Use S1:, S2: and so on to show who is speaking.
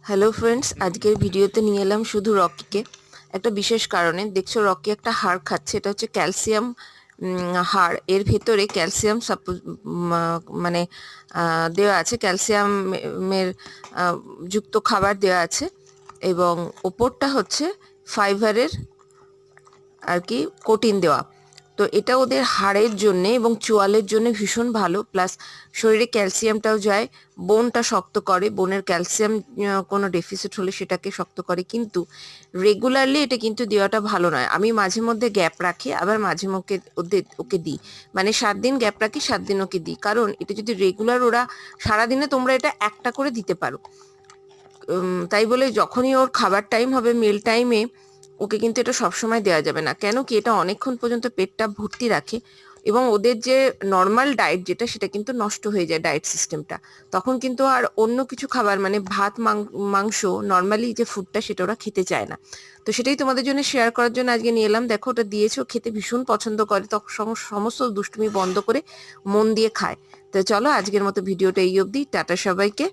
S1: Hello friends, আজকের ভিডিওতে নিয়ে এলাম শুধু রকিকে একটা বিশেষ কারণে। দেখছো রকি একটা হাড় খাচ্ছে, এটা হচ্ছে ক্যালসিয়াম হাড়। এর ভেতরে ক্যালসিয়াম মানে দেওয়া আছে, ক্যালসিয়ামের যুক্ত খাবার দেওয়া আছে এবং ওপরটা হচ্ছে ফাইবারের আর কি কোটিন দেওয়া। তো এটা ওদের হাড়ের জন্য এবং চোয়ালের জন্য ভীষণ ভালো, প্লাস শরীরে ক্যালসিয়ামটাও যায়, বোনটা শক্ত করে, বোনের ক্যালসিয়াম কোনো ডেফিসিট হলে সেটাকে শক্ত করে। কিন্তু রেগুলারলি এটা কিন্তু দেওয়াটা ভালো নয়। আমি মাঝে মধ্যে গ্যাপ রাখি, আবার মাঝে মধ্যে ওকে দিই, মানে 7 দিন গ্যাপ রাখি, 7 দিন ওকে দিই। কারণ এটা যদি রেগুলার, ওরা সারাদিনে তোমরা এটা একটা করে দিতে পারো। তাই বলে যখনই ওর খাবার টাইম হবে, মিল টাইমে, ওকে কিন্তু এটা সবসময় দেওয়া যাবে না। কেন কি, এটা অনেকক্ষণ পর্যন্ত পেটটা ভর্তি রাখে এবং ওদের যে নর্মাল ডায়েট যেটা, সেটা কিন্তু নষ্ট হয়ে যায় ডায়েট সিস্টেমটা। তখন কিন্তু আর অন্য কিছু খাবার মানে ভাত মাংস নর্মালি যে ফুডটা, সেটা ওরা খেতে চায় না। তো সেটাই তোমাদের জন্য শেয়ার করার জন্য আজকে নিয়ে এলাম। দেখো, ওটা দিয়েছে, ও খেতে ভীষণ পছন্দ করে, তখন সমস্ত দুষ্টুমি বন্ধ করে মন দিয়ে খায়। তো চলো, আজকের মতো ভিডিওটা এই অবধি। টাটা সবাইকে।